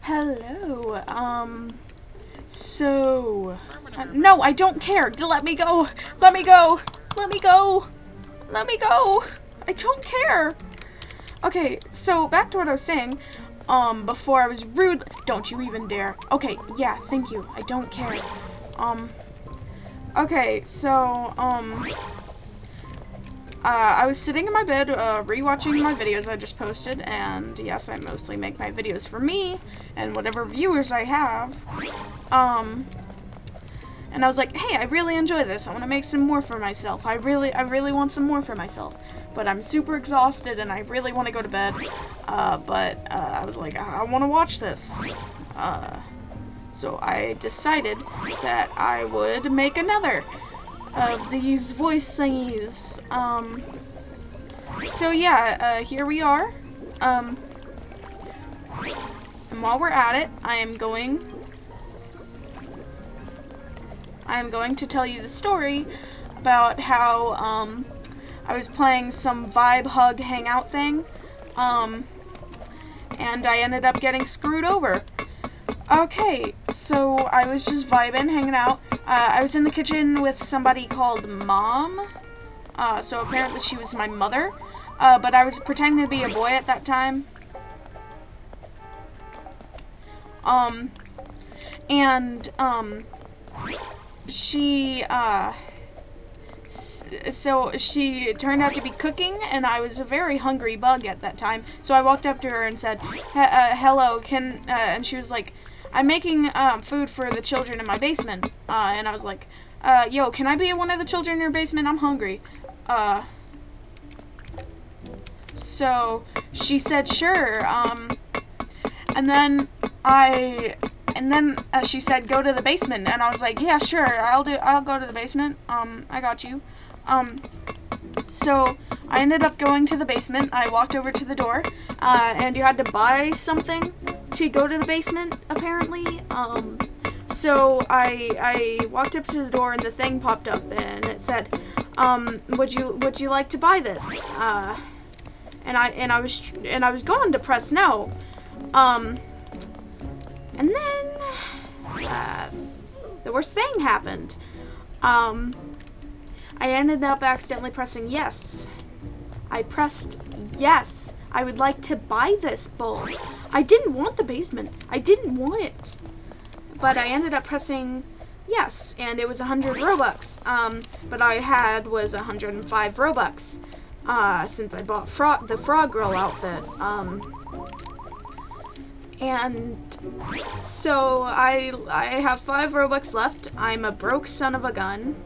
Hello, no, I don't care. Let me go. Let me go. Let me go. Let me go. I don't care. Okay, so back to what I was saying. Before I was rude. Don't you even dare. Okay, yeah, thank you. I don't care. Okay, so, I was sitting in my bed, rewatching my videos I just posted, and yes, I mostly make my videos for me, and whatever viewers I have, and I was like, hey, I really enjoy this, I want to make some more for myself, I really want some more for myself, but I'm super exhausted, and I really want to go to bed, but I was like, I want to watch this, so I decided that I would make another of these voice thingies. So yeah, here we are. And while we're at it, I am going to tell you the story about how, I was playing some Vibe Hug Hangout thing, and I ended up getting screwed over. Okay, so I was just vibing, hanging out. I was in the kitchen with somebody called Mom. So apparently she was my mother. But I was pretending to be a boy at that time. So she turned out to be cooking, and I was a very hungry bug at that time. So I walked up to her and said, hello, and she was like, I'm making food for the children in my basement. And I was like, yo, can I be one of the children in your basement? I'm hungry. So she said, sure. And then she said, go to the basement. And I was like, yeah, sure. I'll go to the basement. I got you. So I ended up going to the basement. I walked over to the door, and you had to buy something to go to the basement, apparently. So I walked up to the door, and the thing popped up, and it said, would you like to buy this? And I was going to press no. And then the worst thing happened. I ended up accidentally pressing yes. I pressed yes. I would like to buy this bowl. I didn't want the basement. I didn't want it. But I ended up pressing yes, and it was 100 Robux. But I had was 105 Robux. Since I bought the Frog Girl outfit. And so I have 5 Robux left. I'm a broke son of a gun.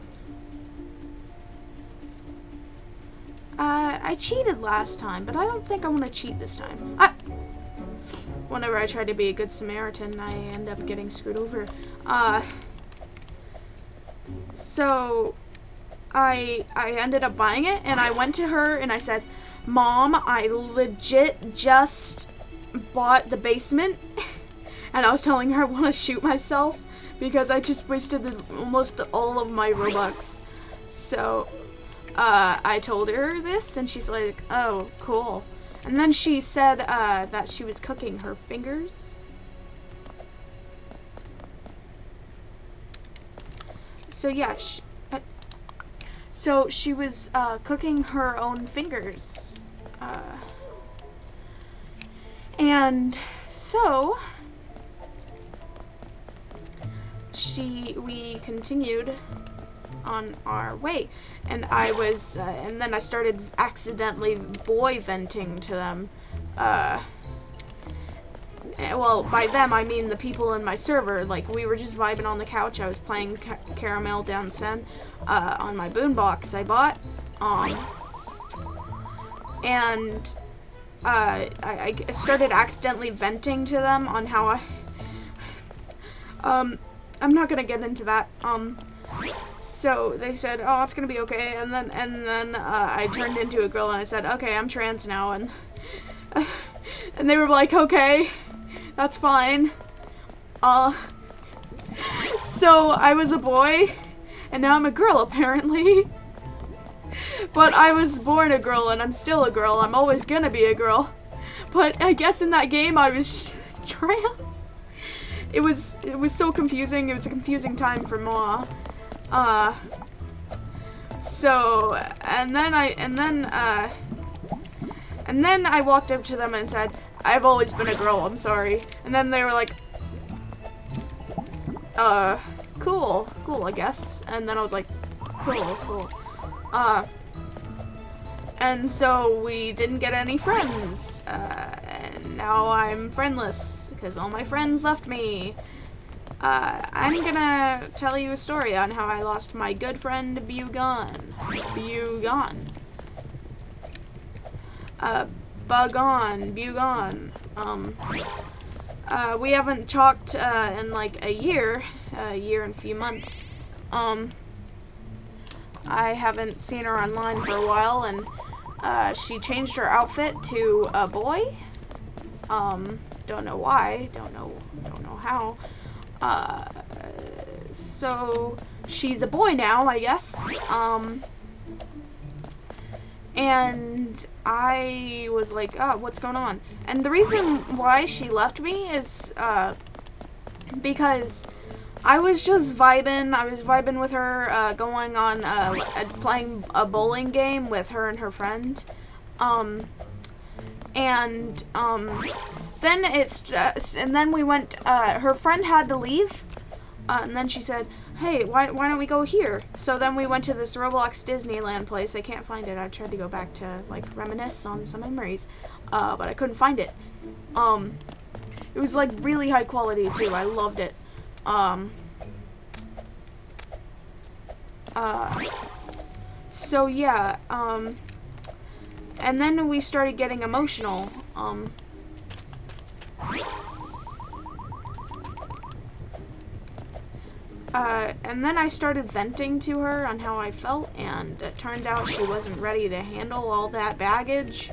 I cheated last time, but I don't think I want to cheat this time. Whenever I try to be a good Samaritan, I end up getting screwed over. So I ended up buying it, and I went to her and I said, Mom, I legit just bought the basement. And I was telling her I want to shoot myself because I just wasted almost all of my Robux. So I told her this, and she's like, oh, cool. And then she said that she was cooking her fingers. So yeah, so she was cooking her own fingers. And so we continued on our way, and I was, and then I started accidentally boy venting to them. Well, by them I mean the people in my server. Like, we were just vibing on the couch. I was playing Caramel Dansen on my boombox I bought, and I started accidentally venting to them on how I'm not gonna get into that. So they said, oh, it's gonna be okay, and then I turned into a girl and I said, okay, I'm trans now, and and they were like, okay, that's fine. So I was a boy, and now I'm a girl, apparently. But I was born a girl, and I'm still a girl. I'm always gonna be a girl. But I guess in that game I was trans. it was so confusing. It was a confusing time for Ma. So, and then I walked up to them and said, I've always been a girl, I'm sorry. And then they were like, cool, I guess. And then I was like, cool. And so we didn't get any friends. And now I'm friendless because all my friends left me. I'm gonna tell you a story on how I lost my good friend Bugon. Bugon. We haven't talked in like a year and a few months. I haven't seen her online for a while, and she changed her outfit to a boy. Don't know why. Don't know how. So she's a boy now, I guess. And I was like, oh, what's going on? And the reason why she left me is because I was just vibing. I was vibing with her, going on, playing a bowling game with her and her friend. Then we went, her friend had to leave, and then she said, hey, why don't we go here? So then we went to this Roblox Disneyland place. I can't find it. I tried to go back to, like, reminisce on some memories, but I couldn't find it. It was, like, really high quality, too. I loved it. So yeah, and then we started getting emotional, and then I started venting to her on how I felt, and it turned out she wasn't ready to handle all that baggage.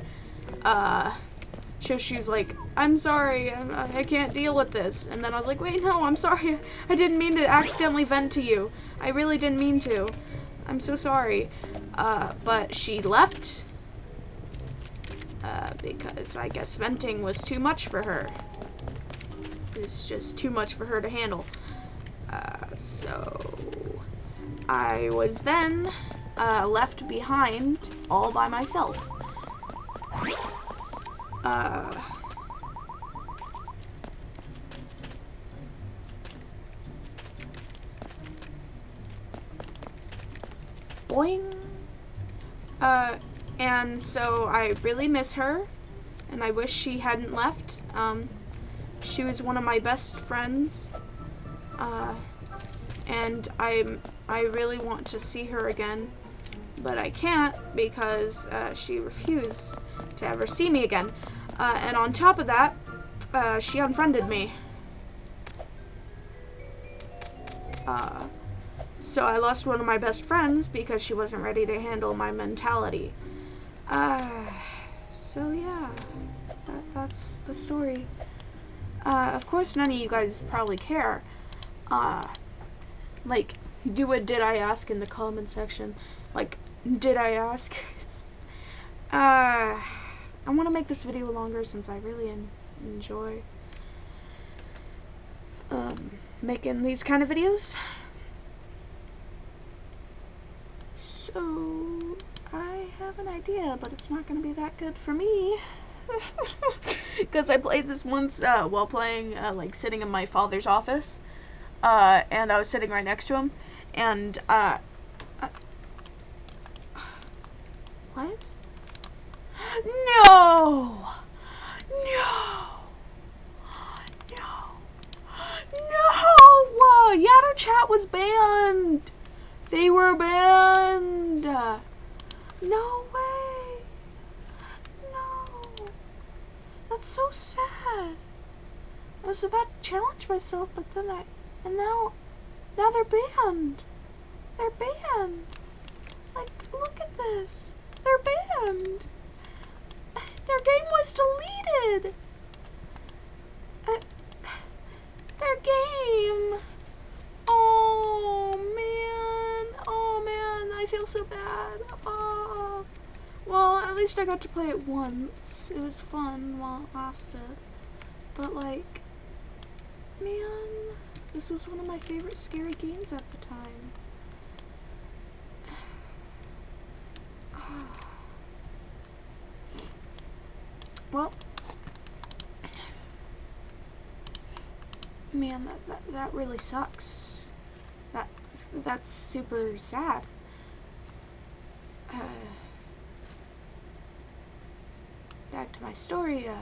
She was like, I'm sorry, I can't deal with this. And then I was like, wait, no, I'm sorry. I didn't mean to accidentally vent to you. I really didn't mean to. I'm so sorry. But she left. Because I guess venting was too much for her. It's just too much for her to handle. So I was then left behind all by myself. Boing. And so I really miss her, and I wish she hadn't left. She was one of my best friends, and I really want to see her again, but I can't because she refused to ever see me again. And on top of that, she unfriended me. So I lost one of my best friends because she wasn't ready to handle my mentality. So yeah, that's the story. Of course none of you guys probably care. Like, do a did I ask in the comment section. Like, did I ask? I want to make this video longer since I really enjoy making these kind of videos. So I have an idea, but it's not going to be that good for me. Because I played this once while playing, like, sitting in my father's office. And I was sitting right next to him. And, what? No! Yatter Chat was banned! They were banned! No way! No! That's so sad. I was about to challenge myself, but then now they're banned. They're banned. Like, look at this. They're banned. Their game was deleted. Their game. Oh man, I feel so bad. Oh. Well, at least I got to play it once. It was fun while it lasted. But like, Man, this was one of my favorite scary games at the time. Well, man, that really sucks. That's super sad. Back to my story. I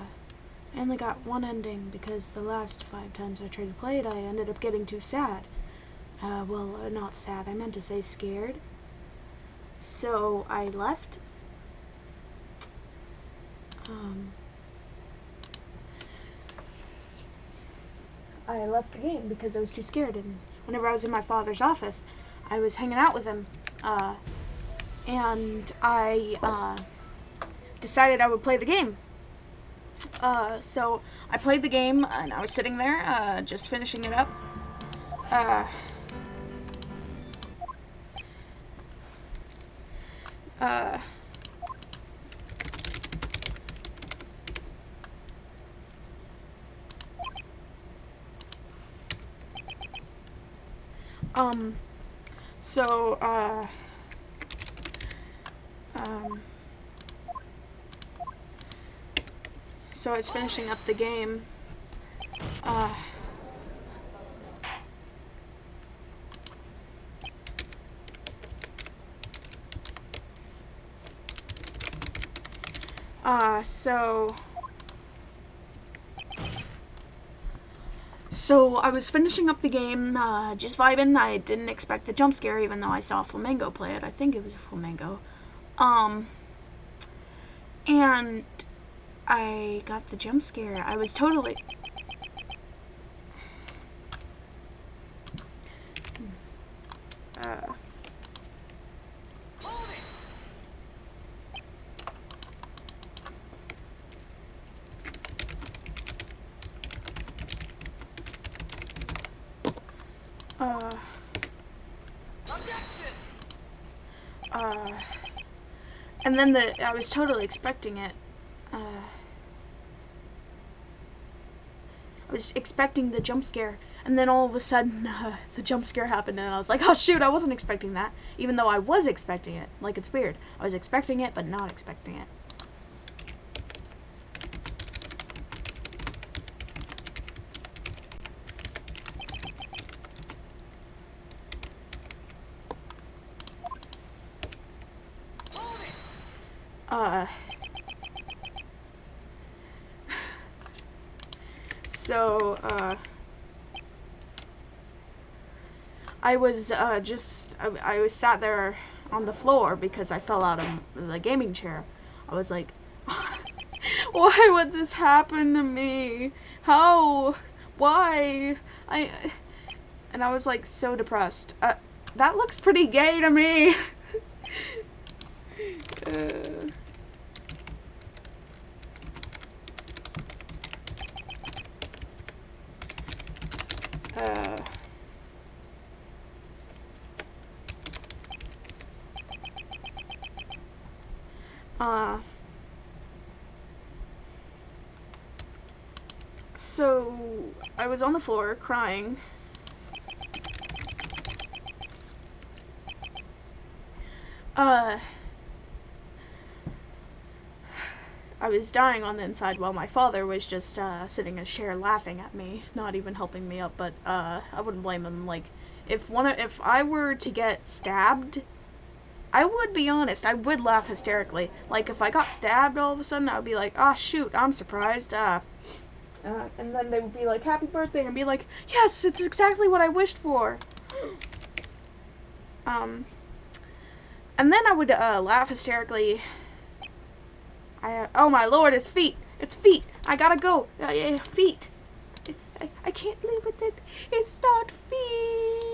only got one ending because the last 5 times I tried to play it, I ended up getting too sad. Well, not sad. I meant to say scared. So I left. I left the game because I was too scared, and whenever I was in my father's office, I was hanging out with him, and I decided I would play the game. So I played the game, and I was sitting there, just finishing it up. So, so I was finishing up the game. So I was finishing up the game, just vibing. I didn't expect the jump scare, even though I saw a flamingo play it. I think it was a flamingo. And I got the jump scare. I was totally... and then I was totally expecting it. I was expecting the jump scare, and then all of a sudden, the jump scare happened, and I was like, oh shoot, I wasn't expecting that, even though I was expecting it. Like, it's weird. I was expecting it, but not expecting it. So, I was I was sat there on the floor because I fell out of the gaming chair. I was like, why would this happen to me? How? Why? And I was like so depressed. That looks pretty gay to me. So I was on the floor crying. I was dying on the inside while my father was just sitting in a chair laughing at me, not even helping me up. But I wouldn't blame him. Like, if I were to get stabbed, I would be honest, I would laugh hysterically. Like, if I got stabbed all of a sudden, I would be like, ah, shoot, I'm surprised. And then they would be like, happy birthday, and be like, yes, it's exactly what I wished for. And then I would laugh hysterically. Oh my lord, it's feet. It's feet. I gotta go. Feet. I can't live with it. It's not feet.